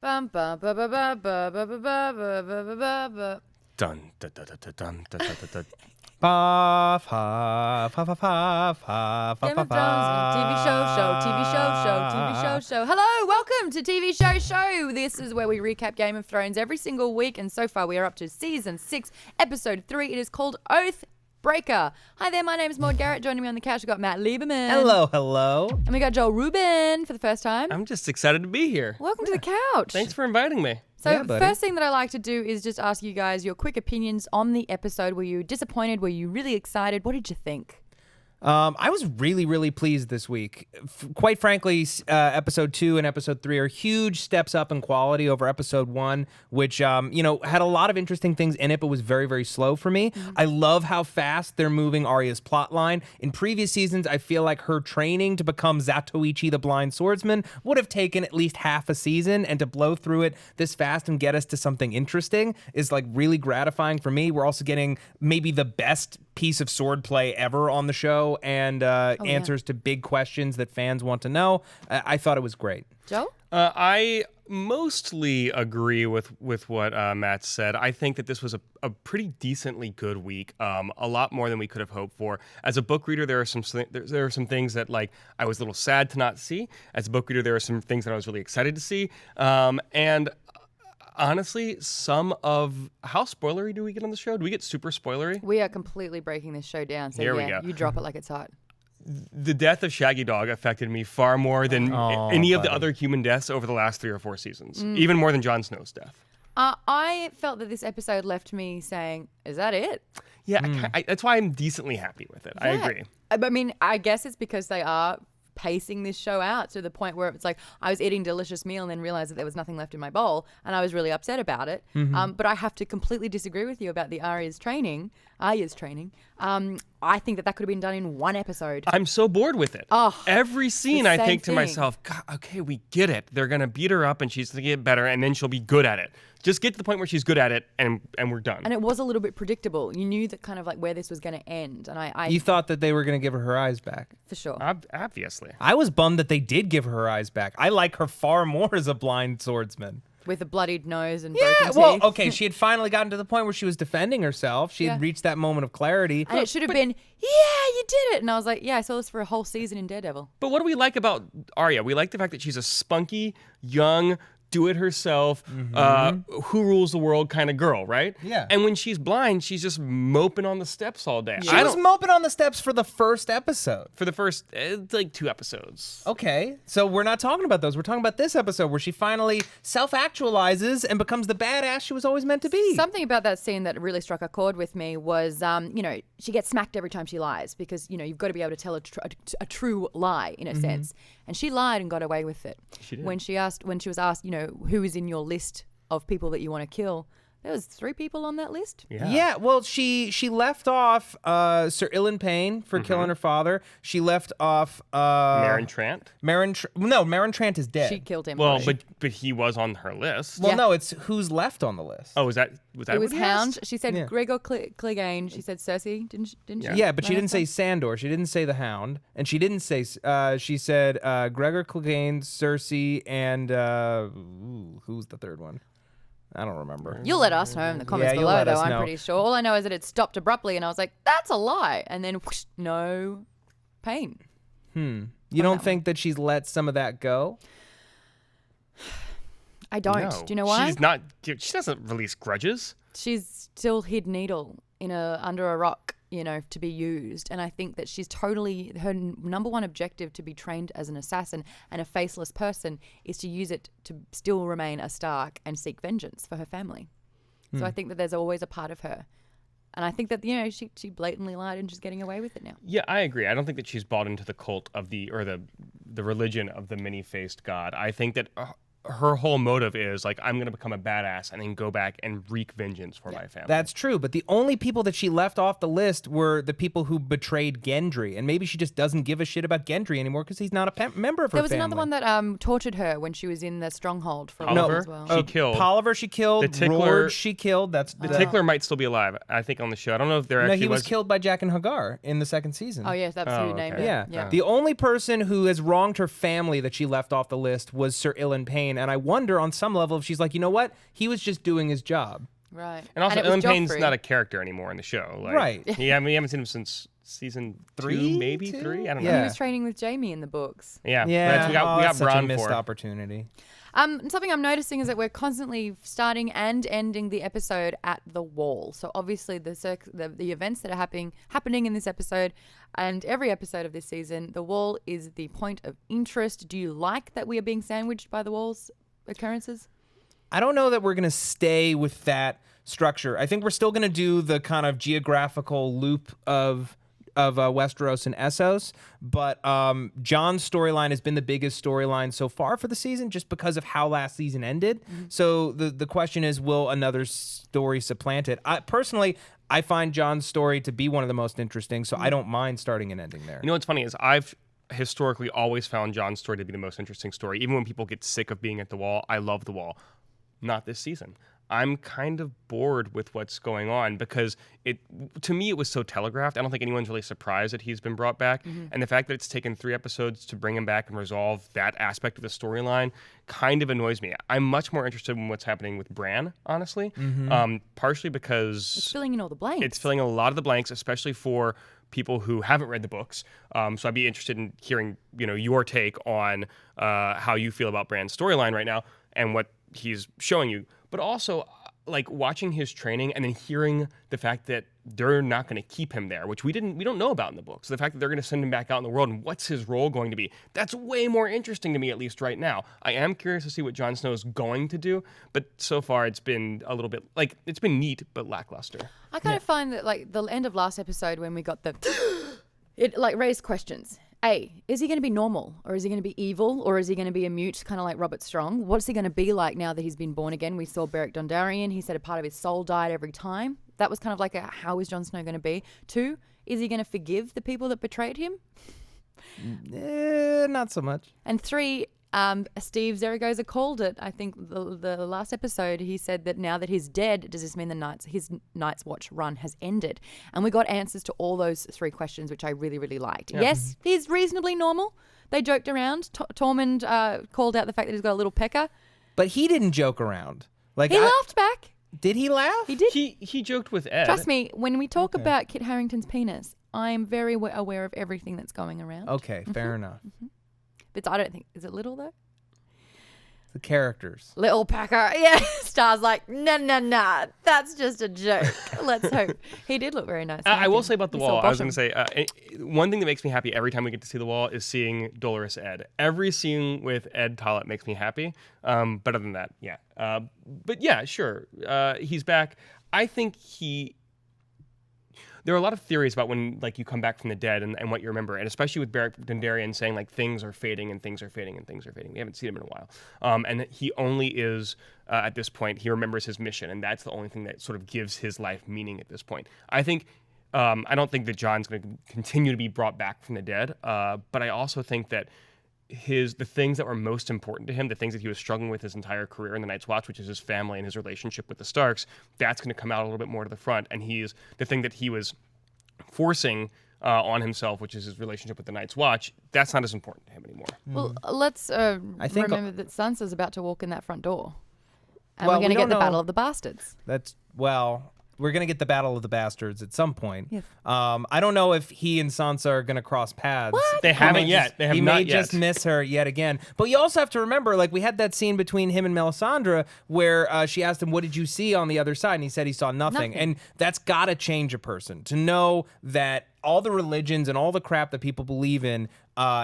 Bum ba ba ba ba ba ba ba ba ba ba ba ba ba. Dun dun dun dun dun dun dun dun dun. Fa fa fa fa fa fa Game fa of Thrones, TV show. Hello, welcome to TV show. This is where we recap Game of Thrones every single week, and so far we are up to season 6, episode 3. It is called Oathbreaker. Hi there, my name is Maude Garrett. Joining me on the couch, we've got Matt Lieberman. Hello. And we got Joel Rubin for the first time. I'm just excited to be here. Welcome to the couch. Thanks for inviting me. So Yeah, buddy. first thing that I like to do is just ask you guys your quick opinions on the episode. Were you disappointed? Were you really excited? What did you think? I was really pleased this week. Quite frankly, episode 2 and episode 3 are huge steps up in quality over episode 1, which, had a lot of interesting things in it, but was very slow for me. I love how fast they're moving Arya's plotline. In previous seasons, I feel like her training to become Zatoichi the Blind Swordsman would have taken at least half a season, and to blow through it this fast and get us to something interesting is like really gratifying for me. We're also getting maybe the best piece of swordplay ever on the show, and answers to big questions that fans want to know. I thought it was great. Joe? I mostly agree with what Matt said. I think that this was a pretty decently good week, a lot more than we could have hoped for. As a book reader, there are some things that like I was a little sad to not see. As a book reader, there are some things that I was really excited to see, and honestly, some of how spoilery do we get on the show? Do we get super spoilery? We are completely breaking this show down. So Here we go. You drop it like it's hot. The death of Shaggy Dog affected me far more than any of the buddy. other human deaths over the last 3 or 4 seasons, even more than Jon Snow's death. I felt that this episode left me saying, is that it? Yeah, that's why I'm decently happy with it. I Yeah. agree. I mean, I guess it's because they are pacing this show out to the point where it's like I was eating a delicious meal and then realized that there was nothing left in my bowl, and I was really upset about it. But I have to completely disagree with you about the Arya's training. I think that could have been done in 1 episode. I'm so bored with it. Oh, Every scene, the I same think to thing. myself, God, okay, we get it. They're going to beat her up and she's going to get better and then she'll be good at it. Just get to the point where she's good at it and we're done. And it was a little bit predictable. You knew that kind of like where this was going to end. And I You thought that they were going to give her eyes back. for sure. Obviously. I was bummed that they did give her eyes back. I like her far more as a blind swordsman. With a bloodied nose and Yeah, broken well, teeth. okay, she had finally gotten to the point where she was defending herself. She had reached that moment of clarity. And it should have been, yeah, you did it. And I was like, yeah, I saw this for a whole season in Daredevil. But what do we like about Arya? We like the fact that she's a spunky, young, do-it-herself, who rules the world kind of girl, right? Yeah. And when she's blind, she's just moping on the steps all day. She was moping on the steps for the first episode. For the first, like 2 episodes. Okay, so we're not talking about those. We're talking about this episode where she finally self-actualizes and becomes the badass she was always meant to be. Something about that scene that really struck a chord with me was, she gets smacked every time she lies because, you've got to be able to tell a true lie in a sense. And she lied and got away with it. She did. When she was asked, who is in your list of people that you want to kill, there was 3 people on that list. Yeah, well, she left off Sir Ilan Payne for killing her father. She left off Maren Trant? Maren Trant is dead. She killed him. Well, already. but he was on her list. Well, Yeah. no, it's who's left on the list. Oh, was that it was what he Hound. asked? She said Yeah. Gregor Clegane. She said Cersei, didn't she? Yeah, but she Right didn't say Sandor. She didn't say the Hound, and she didn't say. She said Gregor Clegane, Cersei, and who's the third one? I don't remember. You'll let us know in the comments Yeah, you'll below, let though, us I'm know. pretty sure. All I know is that it stopped abruptly, and I was like, that's a lie. And then, whoosh, no pain. You don't think that she's let some of that go? I don't. No. Do you know why? She doesn't release grudges. She's still hid needle under a rock, to be used. And I think that she's totally, her number one objective to be trained as an assassin and a faceless person is to use it to still remain a Stark and seek vengeance for her family. So I think that there's always a part of her. And I think that, she blatantly lied and she's getting away with it now. Yeah, I agree. I don't think that she's bought into the cult of the religion of the many-faced god. I think that her whole motive is like, I'm going to become a badass and then go back and wreak vengeance for my family. That's true, but the only people that she left off the list were the people who betrayed Gendry, and maybe she just doesn't give a shit about Gendry anymore because he's not a member of her There was family. another one that tortured her when she was in the stronghold for a while Oliver? as well. She killed. Polliver she killed. The Tickler- Rord she killed. That's The Tickler might still be alive, I think, on the show. I don't know if there No, actually he was killed by Jack and Hagar in the 2nd season. Oh, yes, that's who Oh, named okay. it. Yeah. The only person who has wronged her family that she left off the list was Sir Ilan Payne, Tyrion, and I wonder on some level if she's like, you know what, he was just doing his job. Right. And also, it was Ellen Payne's Joffrey. not a character anymore in the show. Like, Right. Yeah, I mean, we haven't seen him since season 3, maybe 3. I don't He know. Yeah. was training with Jamie in the books. Yeah, Yeah, we got that's such a Bronn missed for it. opportunity. Something I'm noticing is that we're constantly starting and ending the episode at the wall. So obviously the events that are happening in this episode and every episode of this season, the wall is the point of interest. Do you like that we are being sandwiched by the wall's occurrences? I don't know that we're going to stay with that structure. I think we're still going to do the kind of geographical loop of Westeros and Essos, but Jon's storyline has been the biggest storyline so far for the season just because of how last season ended. So the question is, will another story supplant it? Personally, I find Jon's story to be one of the most interesting, so I don't mind starting and ending there. You know what's funny is I've historically always found Jon's story to be the most interesting story. Even when people get sick of being at the wall, I love the wall. Not this season. I'm kind of bored with what's going on because to me it was so telegraphed. I don't think anyone's really surprised that he's been brought back. And the fact that it's taken 3 episodes to bring him back and resolve that aspect of the storyline kind of annoys me. I'm much more interested in what's happening with Bran, honestly. Partially because It's filling in all the blanks. it's filling a lot of the blanks, especially for people who haven't read the books. So I'd be interested in hearing, your take on how you feel about Bran's storyline right now and what he's showing you. But also, like watching his training and then hearing the fact that they're not going to keep him there, which we don't know about in the book. So the fact that they're going to send him back out in the world and what's his role going to be, that's way more interesting to me, at least right now. I am curious to see what Jon Snow is going to do, but so far it's been a little bit it's been neat but lackluster. I kind of find that like the end of last episode when we got it like raised questions. A, is he going to be normal or is he going to be evil or is he going to be a mute, kind of like Robert Strong? What's he going to be like now that he's been born again? We saw Beric Dondarrion. He said a part of his soul died every time. That was kind of like how is Jon Snow going to be? 2, is he going to forgive the people that betrayed him? Not so much. And 3, Steve Zaragoza called it. I think the last episode he said that now that he's dead, does this mean his Night's Watch run has ended? And we got answers to all those 3 questions, which I really, really liked. Yeah. Yes, he's reasonably normal. They joked around. Tormund called out the fact that he's got a little pecker. But he didn't joke around. Like He laughed back. Did he laugh? He did. He joked with Ed. Trust me, when we talk about Kit Harington's penis, I'm very aware of everything that's going around. Okay, fair enough. But I don't think, is it little though? The characters. Little pecker. Yeah. Star's like, nah. That's just a joke. Let's hope. He did look very nice. I will say about the He saw wall, I was going bottom. to say, one thing that makes me happy every time we get to see the wall is seeing Dolorous Ed. Every scene with Ed Tollett makes me happy. But other than that, yeah. But yeah, sure. He's back. I think there are a lot of theories about when like you come back from the dead and what you remember, and especially with Beric Dondarrion saying like things are fading and things are fading and things are fading. We haven't seen him in a while. And he only is, at this point, he remembers his mission, and that's the only thing that sort of gives his life meaning at this point. I think, I don't think that Jon's going to continue to be brought back from the dead, but I also think that the things that were most important to him, the things that he was struggling with his entire career in the Night's Watch, which is his family and his relationship with the Starks, that's going to come out a little bit more to the front. And he's the thing that he was forcing on himself, which is his relationship with the Night's Watch, that's not as important to him anymore. Well, let's remember that Sansa's about to walk in that front door. And Well, we're going we to get don't the know. Battle of the Bastards. We're going to get the Battle of the Bastards at some point. Yes. I don't know if he and Sansa are going to cross paths. What? They haven't yet. They have he not may yet. just miss her yet again. But you also have to remember, like, we had that scene between him and Melisandre where she asked him, what did you see on the other side? And he said he saw nothing. And that's got to change a person to know that all the religions and all the crap that people believe in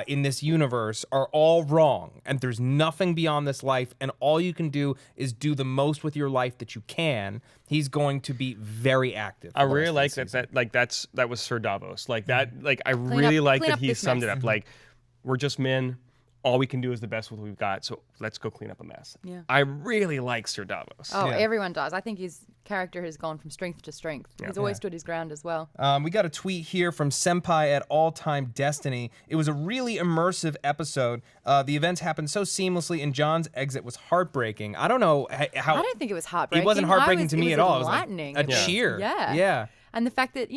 this universe are all wrong, and there's nothing beyond this life, and all you can do is do the most with your life that you can. He's going to be very active. I really like that was Sir Davos. Like that, like I really like clean that up he this summed it mess. up. Like, we're just men. All we can do is the best with what we've got. So let's go clean up a mess. Yeah. I really like Sir Davos. Oh, Yeah. everyone does. I think his character has gone from strength to strength. He's always stood his ground as well. We got a tweet here from Senpai at All Time Destiny. It was a really immersive episode. The events happened so seamlessly, and John's exit was heartbreaking. I don't know how. I don't think it was heartbreaking. It wasn't heartbreaking to me at all. It was like enlightening. a cheer. Yeah. Yeah. And the fact that,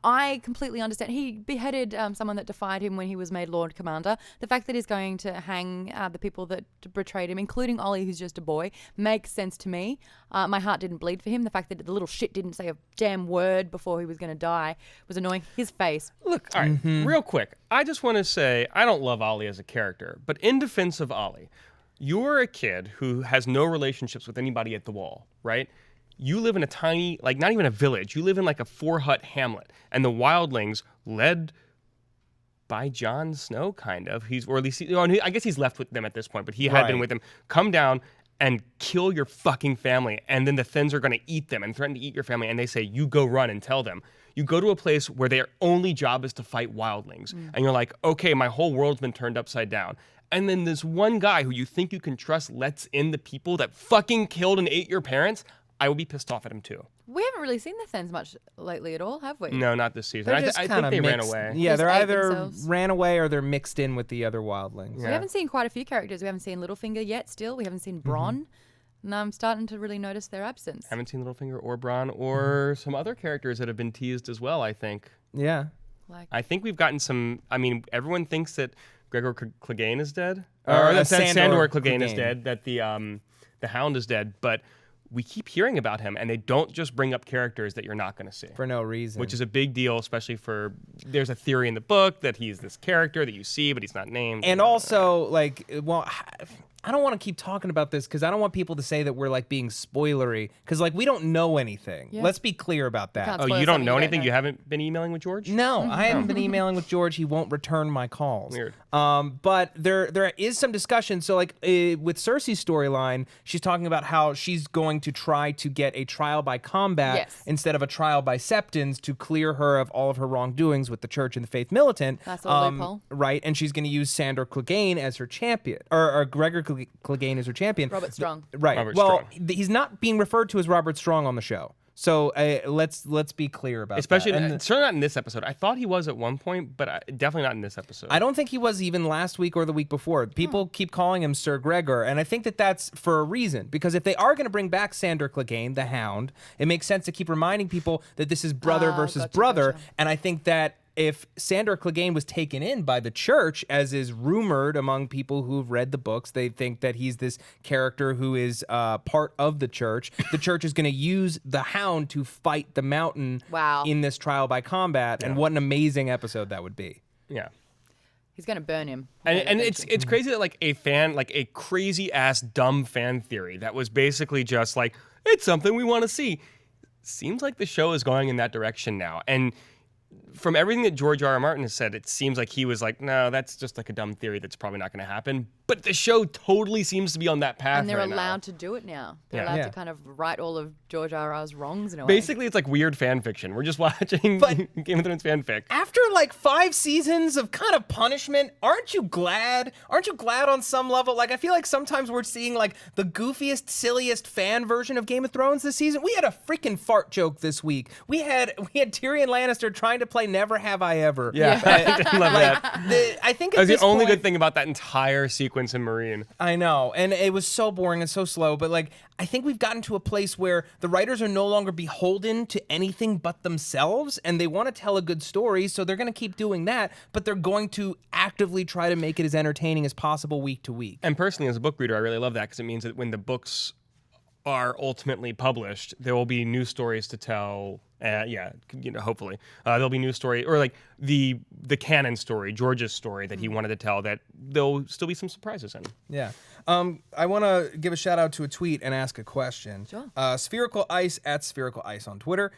I completely understand. He beheaded someone that defied him when he was made Lord Commander. The fact that he's going to hang the people that betrayed him, including Ollie, who's just a boy, makes sense to me. My heart didn't bleed for him. The fact that the little shit didn't say a damn word before he was going to die was annoying. His face. Look, all right, real quick. I just want to say I don't love Ollie as a character, but in defense of Ollie, you're a kid who has no relationships with anybody at the wall, right? You live in a tiny, like not even a village. You live in like a 4-hut hamlet, and the wildlings, led by Jon Snow, kind of. Or at least, I guess he's left with them at this point, but he had been with them. Come down and kill your fucking family, and then the Thins are going to eat them and threaten to eat your family, and they say, you go run and tell them. You go to a place where their only job is to fight wildlings, and you're like, okay, my whole world's been turned upside down. And then this one guy who you think you can trust lets in the people that fucking killed and ate your parents. I would be pissed off at him too. We haven't really seen the Thins much lately at all, have we? No, not this season. They're I just think kinda they ran mixed. away. Yeah, Just they're ate either themselves. ran away or they're mixed in with the other wildlings. We haven't seen quite a few characters. We haven't seen Littlefinger yet still. We haven't seen Bronn. And I'm starting to really notice their absence. Haven't seen Littlefinger or Bronn or some other characters that have been teased as well, I think. Yeah. Like, I think we've gotten some, I mean, everyone thinks that Gregor Clegane is dead. Or that Sandor Sandor Clegane is Clegane. dead, that the Hound is dead, but we keep hearing about him, and they don't just bring up characters that you're not going to see. For no reason. Which is a big deal, especially there's a theory in the book that he's this character that you see, but he's not named. And also, like, well, I don't want to keep talking about this because I don't want people to say that we're like being spoilery because like we don't know anything. Yeah. Let's be clear about that. can't Oh, spoil you don't something know you don't anything? know. You haven't been emailing with George? No, I haven't been emailing with George. He won't return my calls. Weird. But there is some discussion. So like with Cersei's storyline, she's talking about how she's going to try to get a trial by combat Yes. instead of a trial by septons to clear her of all of her wrongdoings with the church and the faith militant. That's a loophole. Right, and she's going to use Sandor Clegane as her champion, or Gregor Clegane as her champion. Robert Strong. Right. Robert well, Strong. he's not being referred to as Robert Strong on the show. So let's be clear about Especially, that. And certainly not in this episode. I thought he was at one point, but definitely not in this episode. I don't think he was even last week or the week before. People keep calling him Sir Gregor, and I think that that's for a reason. Because if they are going to bring back Sandor Clegane, the Hound, it makes sense to keep reminding people that this is brother versus gotcha, brother. gotcha. And I think that if Sandor Clegane was taken in by the church, as is rumored among people who've read the books, they think that he's this character who is part of the church. The church is going to use the Hound to fight the Mountain Wow. in this trial by combat. And what an amazing episode that would be. Yeah. He's going to burn him. And it's crazy that like a crazy ass dumb fan theory that was basically just like, it's something we want to see. Seems like the show is going in that direction now. And from everything that George R. R. Martin has said, it seems like he was like, no, that's just like a dumb theory that's probably not going to happen. But the show totally seems to be on that path And they're right now. allowed to do it now. They're Yeah. allowed Yeah. to kind of right all of George R.R.'s wrongs in a way. Basically, it's like weird fan fiction. We're just watching But- Game of Thrones fanfic. After like 5 seasons of kind of punishment, aren't you glad? Aren't you glad on some level? Like I feel like sometimes we're seeing like the goofiest, silliest fan version of Game of Thrones this season. We had a freaking fart joke this week. We had Tyrion Lannister trying to play Never Have I Ever. Yeah, I didn't love that. I think That was at this the only point- good thing about that entire sequence in Marine. I know, and it was so boring and so slow, but like I think we've gotten to a place where the writers are no longer beholden to anything but themselves, and they want to tell a good story, so they're going to keep doing that, but they're going to actively try to make it as entertaining as possible week to week. And personally, as a book reader, I really love that because it means that when the books are ultimately published, there will be new stories to tell. Hopefully there'll be new story or like the canon story, George's story that he wanted to tell. That there'll still be some surprises in. Yeah. I want to give a shout out to a tweet and ask a question. Sure. Spherical Ice at Spherical Ice on Twitter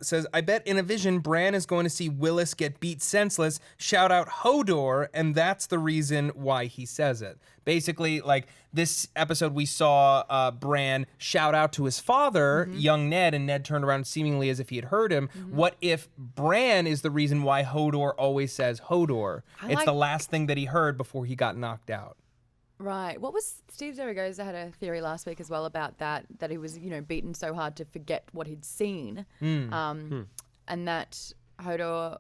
says, I bet in a vision Bran is going to see Willis get beat senseless. Shout out Hodor, and that's the reason why he says it. Basically, like this episode, we saw Bran shout out to his father, young Ned, and Ned turned around seemingly as if he had heard him. What if Bran is the reason why Hodor always says Hodor? It's the last thing that he heard before he got knocked out. Right. What was Steve Zaragoza had a theory last week as well about that he was, beaten so hard to forget what he'd seen. And that Hodor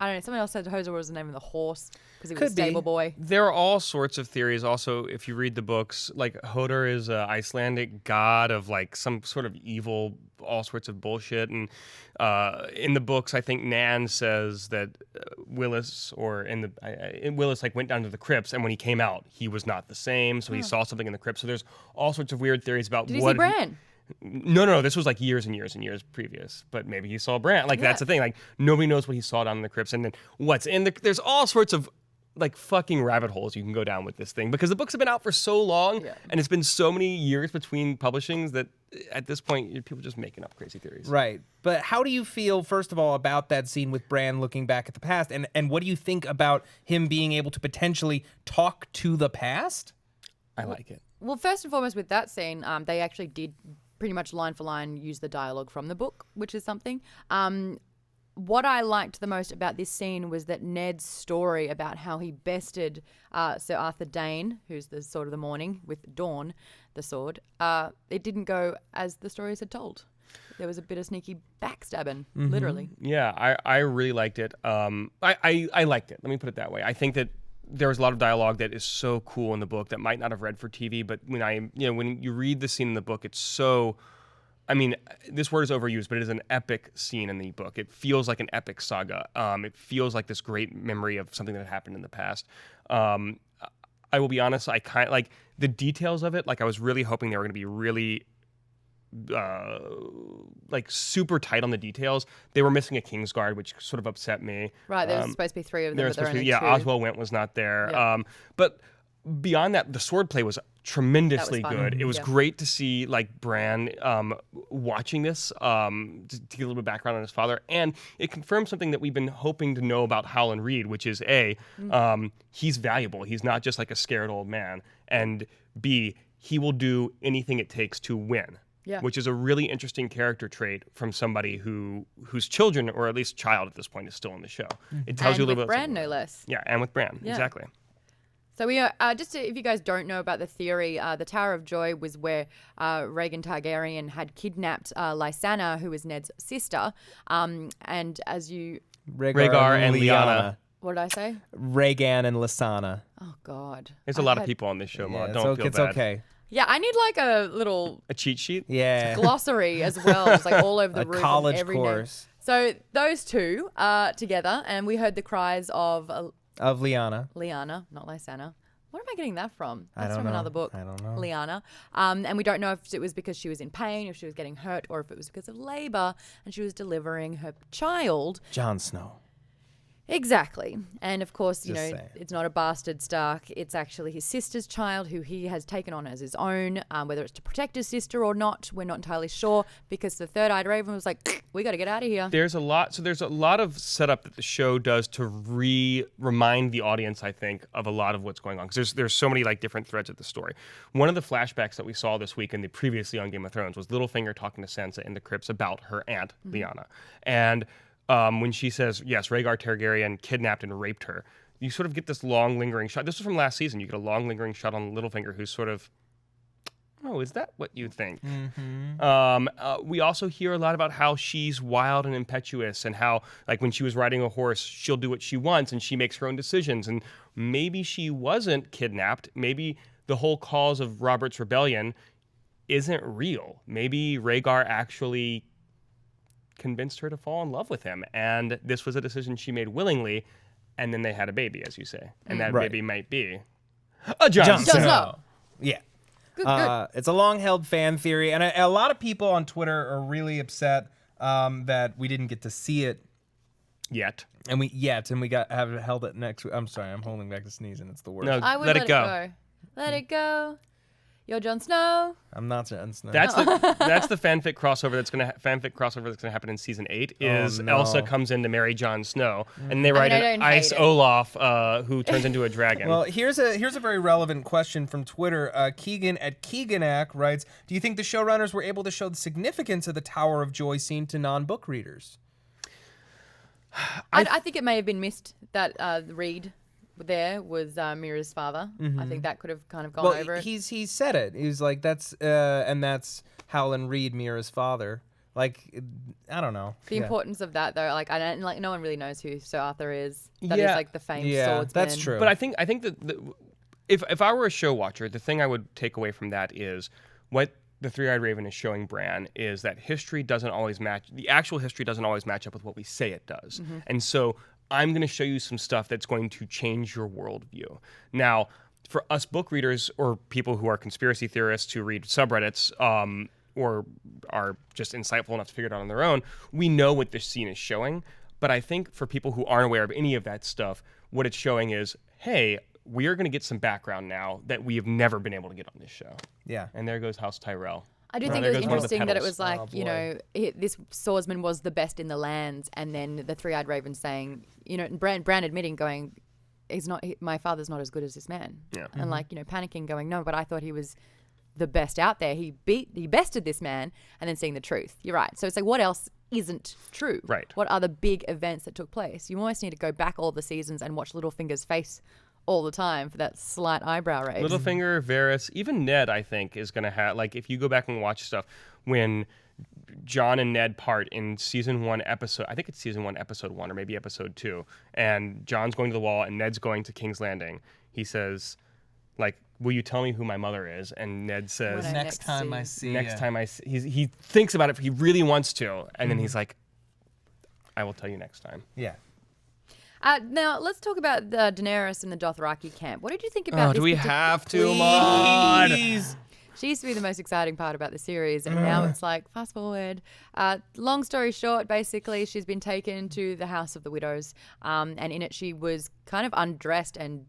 I don't know. Someone else said Hoser was the name of the horse because he was Could a be. stable boy. There are all sorts of theories. Also, if you read the books, like Hodor is an Icelandic god of like some sort of evil, all sorts of bullshit. And in the books, I think Nan says that Willis, or Willis, like went down to the crypts, and when he came out, he was not the same. So he saw something in the crypts. So there's all sorts of weird theories about Did he see Bran? No. This was like years and years and years previous. But maybe he saw Bran. Like that's the thing. Like nobody knows what he saw down in the crypts, and then what's in the. There's all sorts of like fucking rabbit holes you can go down with this thing because the books have been out for so long and it's been so many years between publishings that at this point people are just making up crazy theories. Right. But how do you feel, first of all, about that scene with Bran looking back at the past? And what do you think about him being able to potentially talk to the past? I like it. Well, first and foremost with that scene, they actually did pretty much line for line use the dialogue from the book, which is something. What I liked the most about this scene was that Ned's story about how he bested Sir Arthur Dane, who's the Sword of the Morning, with Dawn, the sword. It didn't go as the stories had told. There was a bit of sneaky backstabbing, literally. Yeah, I really liked it. I liked it. Let me put it that way. I think that there was a lot of dialogue that is so cool in the book that might not have read for TV, but when you read the scene in the book, it's so. I mean, this word is overused, but it is an epic scene in the book. It feels like an epic saga. It feels like this great memory of something that happened in the past. I will be honest, I kind of like the details of it. Like I was really hoping they were going to be really like super tight on the details. They were missing a Kingsguard, which sort of upset me. Right, there's supposed to be 3 of them, but there are only 2. Oswell Went was not there. Yeah. But beyond that, the swordplay was tremendously fun. good. It was great to see like Bran watching this to get a little bit of background on his father, and it confirmed something that we've been hoping to know about Howland Reed, which is he's valuable. He's not just like a scared old man, and B, he will do anything it takes to win. Yeah. Which is a really interesting character trait from somebody whose children, or at least child at this point, is still in the show. It tells you a little with bit. Bran, no less. Yeah, and with Bran, Yeah. exactly. So we are if you guys don't know about the theory, the Tower of Joy was where Rhaegar Targaryen had kidnapped Lysana, who was Ned's sister, and as you, Rhaegar and Lyanna. what did I say? Rhaegan and Lysana. Oh God, There's a lot of people on this show, Maude. Yeah, Don't feel it's bad. okay. Yeah, I need like a little A cheat sheet? Yeah. glossary as well, just like all over the A room. college every name. course So those two together, and we heard the cries of of Lyanna. Lyanna, not Lysana. Where am I getting that from? I That's don't from know. another book. I don't know. Lyanna. And we don't know if it was because she was in pain, if she was getting hurt, or if it was because of labor and she was delivering her child. Jon Snow. Exactly. And of course, you Just know, saying. it's not a bastard Stark. It's actually his sister's child who he has taken on as his own. Whether it's to protect his sister or not, we're not entirely sure, because the Third-Eyed Raven was like, we got to get out of here. There's a lot of setup that the show does to remind the audience, I think, of a lot of what's going on, because there's so many like different threads of the story. One of the flashbacks that we saw this week in the previously on Game of Thrones was Littlefinger talking to Sansa in the crypts about her aunt Lyanna, and when she says, yes, Rhaegar Targaryen kidnapped and raped her, you sort of get this long lingering shot. This was from last season. You get a long lingering shot on Littlefinger, who's sort of, oh, is that what you think? We also hear a lot about how she's wild and impetuous, and how, like, when she was riding a horse, she'll do what she wants and she makes her own decisions. And maybe she wasn't kidnapped. Maybe the whole cause of Robert's rebellion isn't real. Maybe Rhaegar actually convinced her to fall in love with him, and this was a decision she made willingly, and then they had a baby, as you say, and that Right. baby might be a Jon Snow. Snow. Yeah. Good. It's a long-held fan theory, and a lot of people on Twitter are really upset that we didn't get to see it Yet. and we have held it next week. I'm sorry, I'm holding back to sneezing. It's the worst. No, I would let it go. Let it go. You're Jon Snow. I'm not Jon Snow. That's the fanfic crossover that's gonna happen in season 8. Is no. Elsa comes in to marry Jon Snow, and they write I an don't hate Ice it. Olaf who turns into a dragon. Well, here's a very relevant question from Twitter. Keegan at Keeganak writes, do you think the showrunners were able to show the significance of the Tower of Joy scene to non-book readers? I think it may have been missed that Reed there was Mira's father. I think that could have kind of gone over it. He said it. He was like, that's Howland Reed, Mira's father. Like, I don't know. The importance of that, though, like, I don't, like, no one really knows who Sir Arthur is. That is Yeah. like the famed Yeah, swordsman. that's true. But I think that if I were a show watcher, the thing I would take away from that is what the Three-Eyed Raven is showing Bran is that history doesn't always match. The actual history doesn't always match up with what we say it does. And so I'm going to show you some stuff that's going to change your worldview. Now, for us book readers or people who are conspiracy theorists who read subreddits, or are just insightful enough to figure it out on their own, we know what this scene is showing. But I think for people who aren't aware of any of that stuff, what it's showing is, hey, we are going to get some background now that we have never been able to get on this show. Yeah. And there goes House Tyrell. I do Oh, think there it was goes one of the interesting that it petals. was like, Oh, you know, this swordsman was the best in the lands, and then the Three-Eyed Raven saying, you know, and Bran admitting, going, my father's not as good as this man. Yeah. And like, you know, panicking, going, no, but I thought he was the best out there. He bested this man, and then seeing the truth. You're right. So it's like, what else isn't true? Right. What are the big events that took place? You almost need to go back all the seasons and watch Littlefinger's face all the time for that slight eyebrow raise. Littlefinger, Varys, even Ned, I think, is going to have, like, if you go back and watch stuff, when Jon and Ned part in season 1 episode, I think it's season 1 episode 1 or maybe episode 2, and Jon's going to the wall and Ned's going to King's Landing, he says, like, will you tell me who my mother is? And Ned says, When I Next time I see next ya. time I see, he thinks about it, he really wants to, and then he's like, I will tell you next time. Yeah. Now, let's talk about Daenerys and the Dothraki camp. What did you think about this? Do we particular- have to, Maude? Please. She used to be the most exciting part about the series, and now it's like, fast forward. Long story short, basically, she's been taken to the House of the Widows, and in it she was kind of undressed, and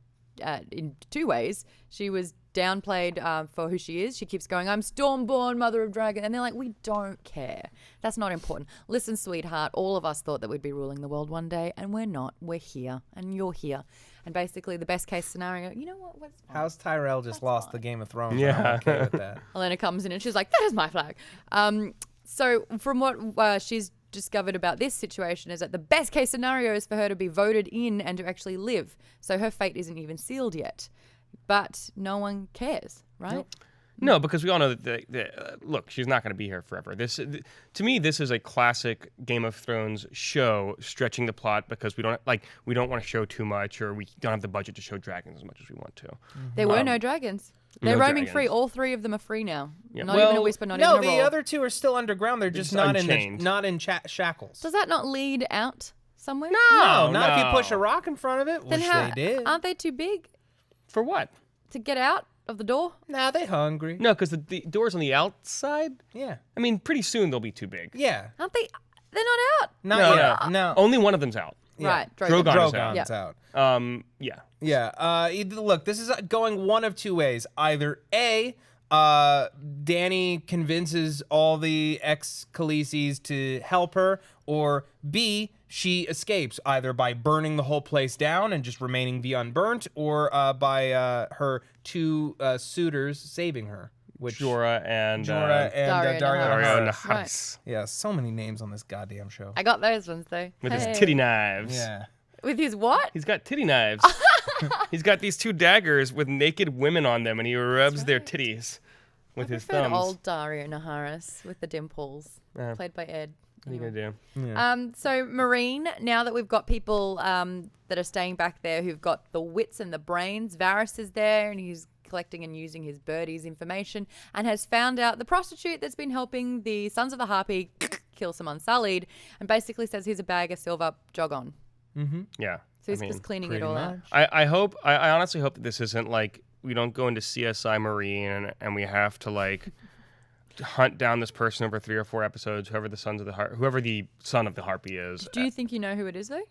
in two ways. She was downplayed for who she is. She keeps going, I'm Stormborn, Mother of Dragon. And they're like, we don't care. That's not important. Listen, sweetheart, all of us thought that we'd be ruling the world one day, and we're not. We're here, and you're here. And basically, the best case scenario, you know what? What's fine. House Tyrell just lost the Game of Thrones. Yeah. I'm okay with that. Elena comes in and she's like, that is my flag. So from what she's discovered about this situation is that the best case scenario is for her to be voted in and to actually live. So her fate isn't even sealed yet. But no one cares, right? No, because we all know that look, she's not going to be here forever. To me, this is a classic Game of Thrones show stretching the plot because we don't want to show too much, or we don't have the budget to show dragons as much as we want to. There were no dragons. They're no roaming dragons. free. All three of them are free now. Yeah. Not even a Well, whisper, not No, even a the roar. other two are still underground. They're just Just not unchained. in shackles. Does that not lead out somewhere? No, not if you no. push a rock in front of it, Then which how, they did. aren't they too big For what? to get out of the door? Nah, they hungry. No, because the door's on the outside. Yeah. I mean, pretty soon they'll be too big. Yeah. Aren't they? They're not out. Not No, yet. No. Only one of them's out. Yeah. Right. Drogon is out. Drogon's out. Yeah. Yeah. Look, this is going one of two ways. Either A, Dany convinces all the ex-Khaleesi's to help her, or B, she escapes either by burning the whole place down and just remaining the unburnt, or by her two suitors saving her. Which Jorah and Jorah and Dario Dario Naharis. Naharis Yeah, so many names on this goddamn show. I got those ones though. with Hey. his titty knives. Yeah. With his what? He's got titty knives. He's got these two daggers with naked women on them, and he rubs their titties with his Preferred thumbs. old Dario Naharis with the dimples, Yeah. played by Ed. What are you gonna do? So Marine, now that we've got people that are staying back there who've got the wits and the brains, Varys is there and he's collecting and using his birdies information and has found out the prostitute that's been helping the Sons of the Harpy kill some Unsullied, and basically says here's a bag of silver, jog on. Yeah. So he's I mean, just cleaning it pretty all out. much. I honestly hope that this isn't like we don't go into CSI Marine and we have to like hunt down this person over 3 or 4 episodes, whoever the son of the Harpy is. Do you think you know who it is though?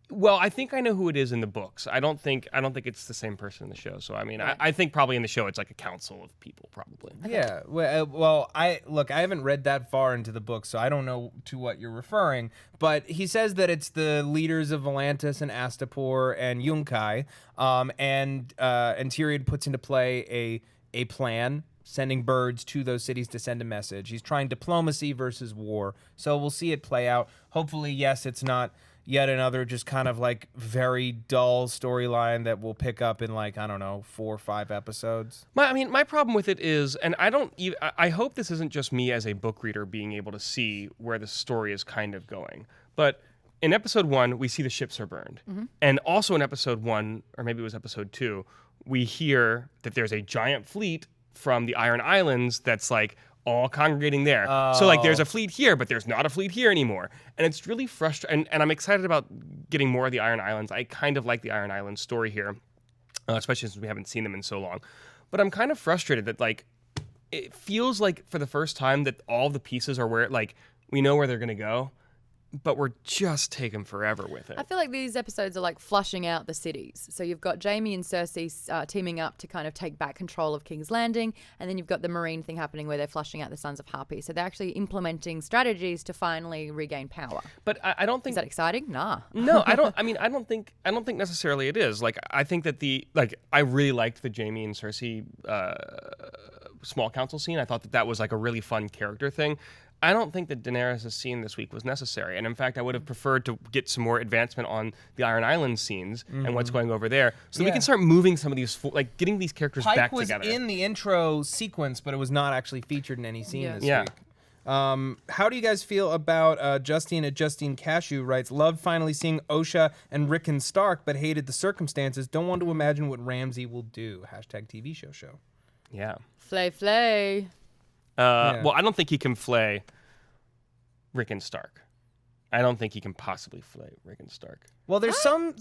Well, I think I know who it is in the books. I don't think it's the same person in the show. So I mean, Right. I think probably in the show it's like a council of people, probably. Yeah. Well, I haven't read that far into the book, so I don't know to what you're referring. But he says that it's the leaders of Volantis and Astapor and Yunkai, and Tyrion puts into play a plan, sending birds to those cities to send a message. He's trying diplomacy versus war. So we'll see it play out. Hopefully, yes, it's not yet another just kind of like very dull storyline that we'll pick up in like, I don't know, 4 or 5 episodes. My problem with it is, and I hope this isn't just me as a book reader being able to see where the story is kind of going, but in episode 1, we see the ships are burned. And also in episode 1, or maybe it was episode 2, we hear that there's a giant fleet from the Iron Islands that's like all congregating there. So like there's a fleet here, but there's not a fleet here anymore. And it's really frustrating. And I'm excited about getting more of the Iron Islands. I kind of like the Iron Islands story here, especially since we haven't seen them in so long. But I'm kind of frustrated that like it feels like for the first time that all the pieces are where like we know where they're going to go, but we're just taking forever with it. I feel like these episodes are like flushing out the cities. So you've got Jaime and Cersei teaming up to kind of take back control of King's Landing, and then you've got the Marine thing happening where they're flushing out the Sons of Harpy. So they're actually implementing strategies to finally regain power. But I don't think Is that exciting? Nah. No, I don't. I mean, I don't think necessarily it is. Like, I think that I really liked the Jaime and Cersei small council scene. I thought that was like a really fun character thing. I don't think that Daenerys' scene this week was necessary. And in fact, I would have preferred to get some more advancement on the Iron Island scenes and what's going over there so that we can start moving some of these, like getting these characters back together. Pike was in the intro sequence, but it was not actually featured in any scene this week. How do you guys feel about Justine at Justine Cashew writes, loved finally seeing Osha and Rickon Stark, but hated the circumstances. Don't want to imagine what Ramsay will do. Hashtag TV show. Yeah. Flay. Well, I don't think he can flay Rickon Stark. I don't think he can possibly flay Rickon Stark. Well, there's some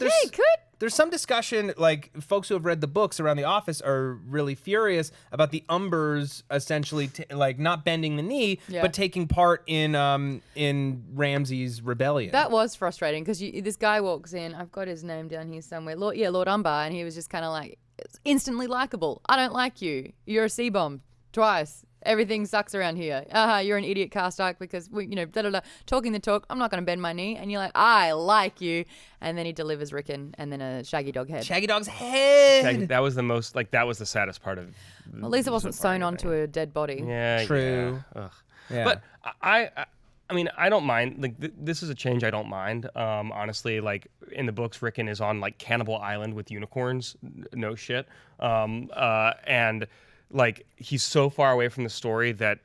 discussion, like folks who have read the books around the office are really furious about the Umbers essentially like not bending the knee, but taking part in Ramsay's rebellion. That was frustrating because this guy walks in. I've got his name down here somewhere. Lord Umber, and he was just kind of like instantly likable. I don't like you. You're a C-bomb twice. Everything sucks around here. You're an idiot, Karstark, because we, talking the talk. I'm not going to bend my knee. And you're like, I like you. And then he delivers Rickon and then a shaggy dog head. Shaggy dog's head. That was the saddest part of. Well, at least it wasn't sewn onto a dead body. Yeah, true. Yeah. Yeah. But I mean, I don't mind. Like, this is a change I don't mind. Honestly, like in the books, Rickon is on like Cannibal Island with unicorns. No shit. And like he's so far away from the story that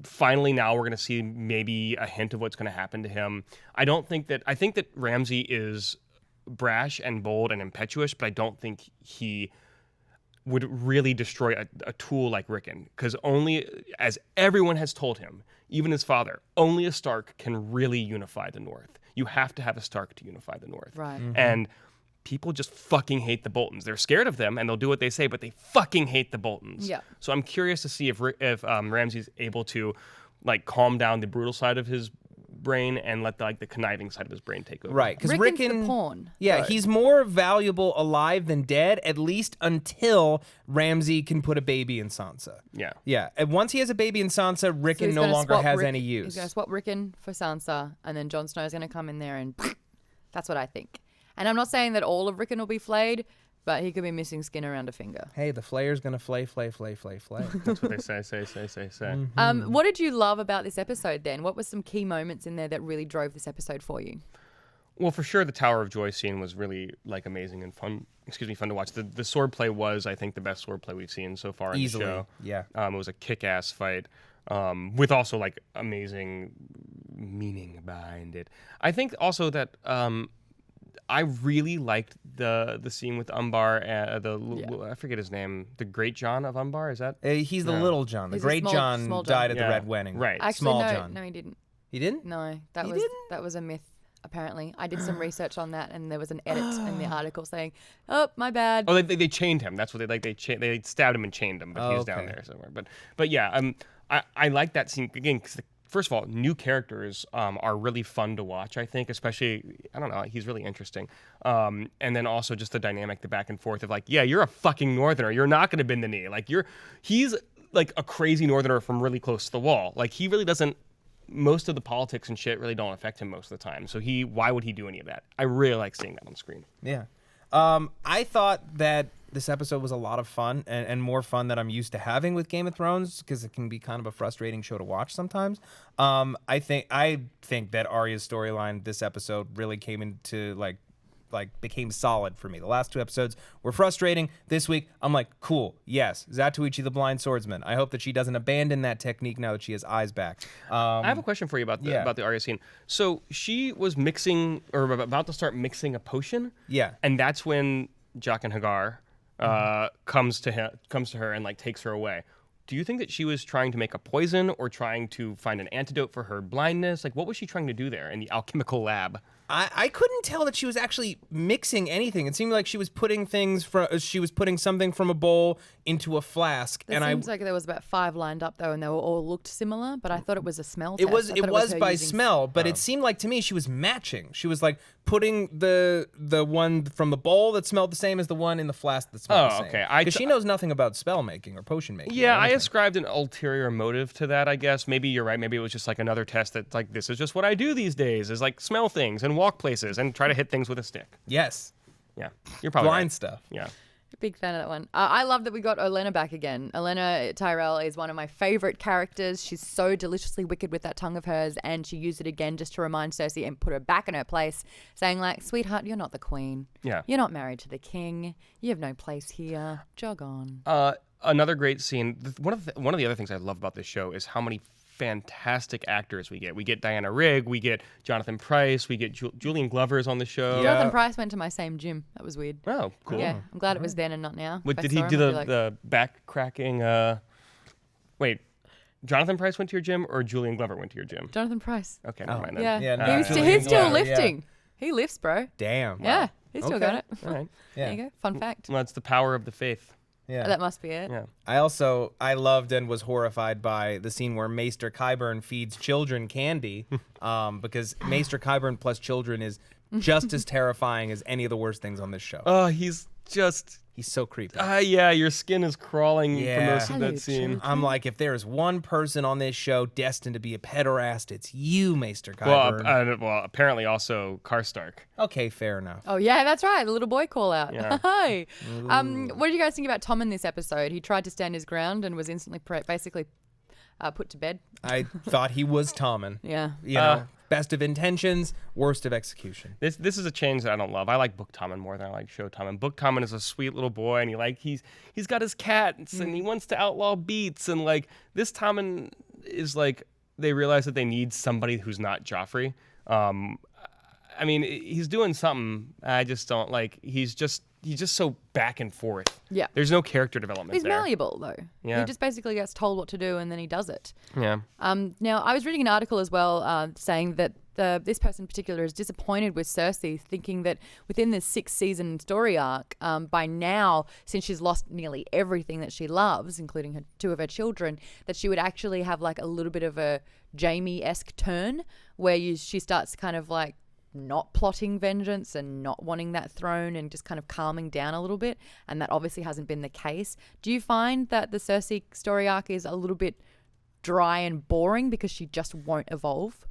finally now we're going to see maybe a hint of what's going to happen to him. I think that Ramsay is brash and bold and impetuous, but I don't think he would really destroy a tool like Rickon, because only, as everyone has told him, even his father, only a Stark can really unify the North. You have to have a Stark to unify the North. Right. Mm-hmm. And people just fucking hate the Boltons. They're scared of them and they'll do what they say, but they fucking hate the Boltons. Yeah. So I'm curious to see if Ramsay's able to like calm down the brutal side of his brain and let the conniving side of his brain take over. Right, because Rickon's Rickon, the pawn. Yeah, Right. he's more valuable alive than dead, at least until Ramsay can put a baby in Sansa. Yeah. Yeah, and once he has a baby in Sansa, So Rickon he's no gonna longer swap has any use. He's going to swap Rickon for Sansa, and then Jon Snow's going to come in there and that's what I think. And I'm not saying that all of Rickon will be flayed, but he could be missing skin around a finger. Hey, the flayer's gonna flay. That's what they say. Mm-hmm. What did you love about this episode then? What were some key moments in there that really drove this episode for you? Well, for sure, the Tower of Joy scene was really like amazing and fun. Fun to watch. The swordplay was, I think, the best swordplay we've seen so far in Easily, the show. yeah. It was a kick-ass fight with also like amazing meaning behind it. I think also that I really liked the scene with Umbar. I forget his name. The Great John of Umbar, is that? He's the little John. The He's a Great small John John. died at the Yeah. Red Wedding. Right. Actually, Small no, John. no, he didn't. He didn't? No, He didn't? that was a myth. Apparently, I did some research on that, and there was an edit in the article saying, "Oh, my bad." Oh, they chained him. That's what they stabbed him and chained him, but he's down okay. there somewhere. But yeah, I like that scene again because first of all, new characters are really fun to watch. I think, especially I don't know, he's really interesting. And then also just the dynamic, the back and forth of like, yeah, you're a fucking Northerner. You're not going to bend the knee. Like he's like a crazy Northerner from really close to the wall. Like he really doesn't. Most of the politics and shit really don't affect him most of the time. So why would he do any of that? I really like seeing that on screen. Yeah. I thought that this episode was a lot of fun and more fun than I'm used to having with Game of Thrones because it can be kind of a frustrating show to watch sometimes. I think that Arya's storyline this episode really came into became solid for me. The last 2 episodes were frustrating. This week, I'm like, cool, yes, Zatoichi the Blind Swordsman. I hope that she doesn't abandon that technique now that she has eyes back. I have a question for you about the Arya scene. So she was mixing, or about to start mixing a potion. Yeah. And that's when Jaq and Hagar comes to her and like takes her away. Do you think that she was trying to make a poison or trying to find an antidote for her blindness? Like, what was she trying to do there in the alchemical lab? I couldn't tell that she was actually mixing anything. It seemed like she was putting something from a bowl into a flask. It seems like there was about 5 lined up though, and they all looked similar. But I thought it was a smell test. It was her by using smell, but it seemed like to me she was matching. She was like putting the one from the bowl that smelled the same as the one in the flask that smelled the same. Okay. Because she knows nothing about spell making or potion making. Yeah, I ascribed an ulterior motive to that, I guess. Maybe you're right. Maybe it was just like another test that's like, this is just what I do these days, is like smell things and walk places and try to hit things with a stick. Yes. Yeah, you're probably blind right. stuff. Yeah. Big fan of that one. I love that we got Olenna back again. Olenna Tyrell is one of my favorite characters. She's so deliciously wicked with that tongue of hers, and she used it again just to remind Cersei and put her back in her place, saying like, sweetheart, you're not the queen. Yeah. You're not married to the king. You have no place here. Jog on. Another great scene. One of the other things I love about this show is how many fantastic actors we get. We get Diana Rigg, we get Jonathan Pryce, we get Julian Glover's on the show. Yeah. Jonathan Pryce went to my same gym. That was weird. Oh, cool. Yeah, I'm glad it was then and not now. Wait, If I did he saw do him, I'd be the back cracking? Wait, Jonathan Pryce went to your gym or Julian Glover went to your gym? Was Jonathan Pryce. Okay, never mind then. Yeah, Yeah, no, he's Julian still Glover, lifting. He lifts, bro. Damn. Yeah, he's still got Okay. it. All right. Yeah. There you go. Fun fact. Well, it's the power of the faith. Yeah. That must be it. Yeah. I loved and was horrified by the scene where Maester Qyburn feeds children candy, because Maester Qyburn plus children is just as terrifying as any of the worst things on this show. Oh, he's so creepy. yeah, your skin is crawling for Yeah. most of Hello, that scene. children. I'm like, if there is one person on this show destined to be a pederast, it's you, Maester Well, Qyburn. apparently also Karstark. Okay, fair enough. Oh yeah, that's right. The little boy call out. Yeah. Hi. What did you guys think about Tom in this episode? He tried to stand his ground and was instantly basically put to bed. I thought he was Tommen. Yeah. You know, best of intentions, worst of execution. This is a change that I don't love. I like Book Tommen more than I like Show Tommen. Book Tommen is a sweet little boy, and he's got his cats, and he wants to outlaw beats, and like this Tommen is like they realize that they need somebody who's not Joffrey. I mean, he's doing something. I just don't like. He's just so back and forth. Yeah. There's no character development. He's there. malleable though. Yeah. He just basically gets told what to do and then he does it. Yeah. Now, I was reading an article as well saying that this person in particular is disappointed with Cersei, thinking that within this 6-season story arc, by now, since she's lost nearly everything that she loves, including 2 of her children, that she would actually have like a little bit of a Jaime-esque turn where she starts kind of like not plotting vengeance and not wanting that throne and just kind of calming down a little bit, and that obviously hasn't been the case. Do you find that the Cersei story arc is a little bit dry and boring because she just won't evolve?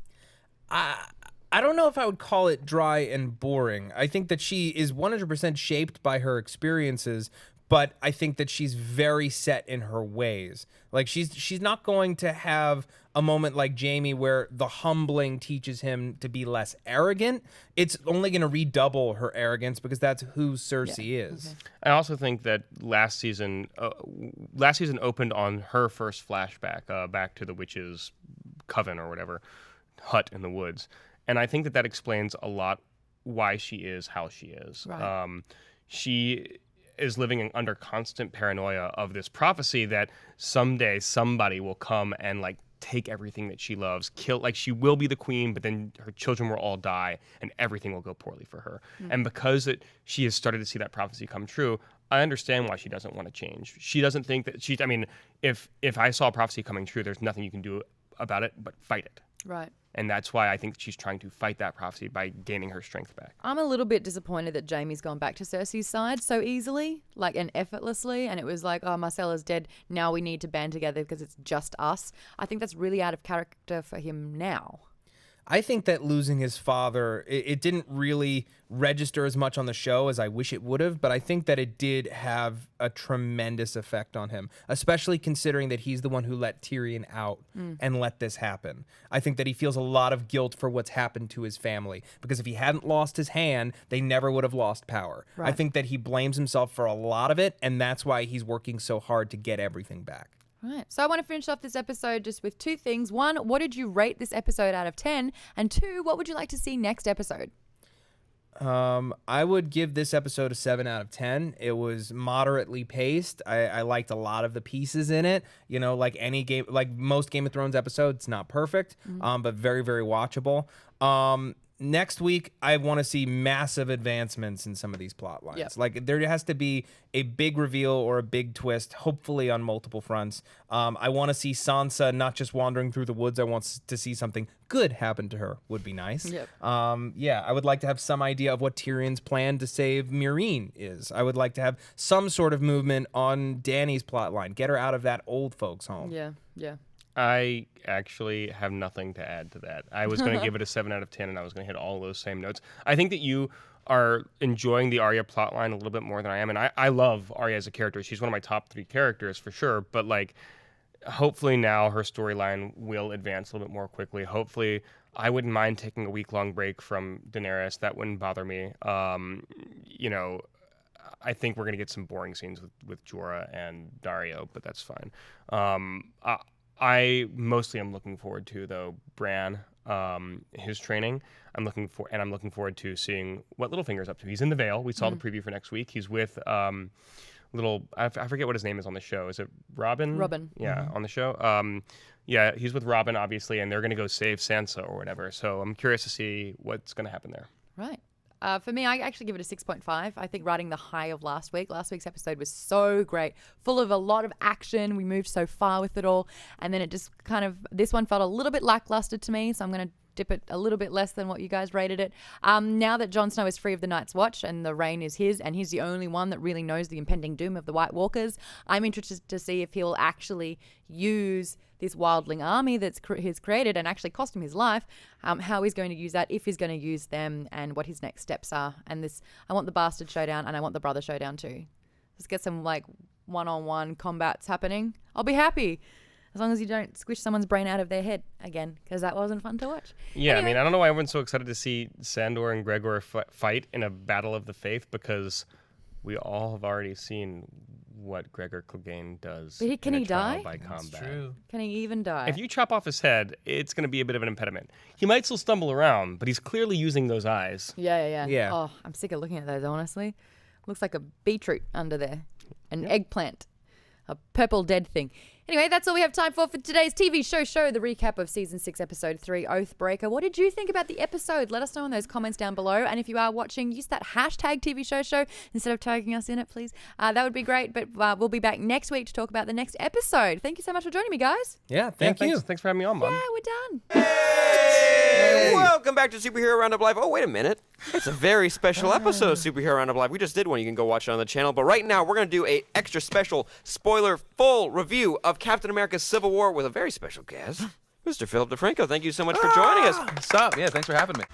I don't know if I would call it dry and boring. I think that she is 100% shaped by her experiences, but I think that she's very set in her ways. Like she's not going to have a moment like Jaime where the humbling teaches him to be less arrogant. It's only going to redouble her arrogance because that's who Cersei is. Okay. I also think that last season opened on her first flashback back to the witch's coven or whatever hut in the woods, and I think that explains a lot why she is how she is. Right. She is living under constant paranoia of this prophecy that someday somebody will come and like take everything that she loves, kill, like she will be the queen, but then her children will all die and everything will go poorly for her. And because she has started to see that prophecy come true, I understand why she doesn't want to change. She doesn't think that I mean, if I saw a prophecy coming true, there's nothing you can do about it but fight it. Right. And that's why I think she's trying to fight that prophecy by gaining her strength back. I'm a little bit disappointed that Jaime's gone back to Cersei's side so easily, like, and effortlessly. And it was like, oh, Marcella's dead. Now we need to band together because it's just us. I think that's really out of character for him now. I think that losing his father, it didn't really register as much on the show as I wish it would have, but I think that it did have a tremendous effect on him, especially considering that he's the one who let Tyrion out and let this happen. I think that he feels a lot of guilt for what's happened to his family, because if he hadn't lost his hand, they never would have lost power. Right. I think that he blames himself for a lot of it, and that's why he's working so hard to get everything back. Right. So I want to finish off this episode just with two things. One, what did you rate this episode out of 10? And two, what would you like to see next episode? I would give this episode a 7 out of 10. It was moderately paced. I liked a lot of the pieces in it. You know, like most Game of Thrones episodes, not perfect, but very, very watchable. Next week, I want to see massive advancements in some of these plot lines. Yep. Like, there has to be a big reveal or a big twist, hopefully on multiple fronts. I want to see Sansa not just wandering through the woods. I want to see something good happen to her. Would be nice. Yep. I would like to have some idea of what Tyrion's plan to save Meereen is. I would like to have some sort of movement on Dany's plot line. Get her out of that old folks' home. Yeah. I actually have nothing to add to that. I was going to give it a 7 out of 10, and I was going to hit all those same notes. I think that you are enjoying the Arya plotline a little bit more than I am, and I love Arya as a character. She's one of my top 3 characters for sure, but like, hopefully now her storyline will advance a little bit more quickly. Hopefully, I wouldn't mind taking a week-long break from Daenerys. That wouldn't bother me. You know, I think we're going to get some boring scenes with Jorah and Daario, but that's fine. I mostly am looking forward to, though, Bran, his training. I'm looking forward to seeing what Littlefinger's up to. He's in the Vale. We saw the preview for next week. He's with I forget what his name is on the show. Is it Robin? Robin. Yeah, on the show. Yeah, he's with Robin, obviously, and they're going to go save Sansa or whatever. So I'm curious to see what's going to happen there. Right. For me, I actually give it a 6.5. I think riding the high of last week. Last week's episode was so great, full of a lot of action. We moved so far with it all. And then it just this one felt a little bit lackluster to me. So I'm going to dip it a little bit less than what you guys rated it. Now that Jon Snow is free of the Night's Watch and the reign is his, and he's the only one that really knows the impending doom of the White Walkers, I'm interested to see if he'll actually use this wildling army that's he's created and actually cost him his life, how he's going to use that, if he's going to use them, and what his next steps are. And I want the Bastard Showdown, and I want the Brother Showdown too. Let's get some like one-on-one combats happening. I'll be happy. As long as you don't squish someone's brain out of their head again, because that wasn't fun to watch. Yeah, anyway. I mean, I don't know why everyone's so excited to see Sandor and Gregor fight in a battle of the faith, because we all have already seen what Gregor Clegane does. But can he die? By combat. True. Can he even die? If you chop off his head, it's going to be a bit of an impediment. He might still stumble around, but he's clearly using those eyes. Yeah. Oh, I'm sick of looking at those, honestly. Looks like a beetroot under there. An eggplant. A purple dead thing. Anyway, that's all we have time for today's TV show, the recap of Season 6, Episode 3, Oathbreaker. What did you think about the episode? Let us know in those comments down below. And if you are watching, use that hashtag TV show instead of tagging us in it, please. That would be great. But we'll be back next week to talk about the next episode. Thank you so much for joining me, guys. Yeah, thank you. Thanks for having me on, Mom. Yeah, we're done. Hey! Welcome back to Superhero Roundup Live. Oh, wait a minute. It's a very special episode of Superhero Roundup Live. We just did one. You can go watch it on the channel. But right now, we're going to do an extra special, spoiler-full review of Captain America's Civil War with a very special guest, Mr. Philip DeFranco. Thank you so much for joining us. What's up? Yeah, thanks for having me.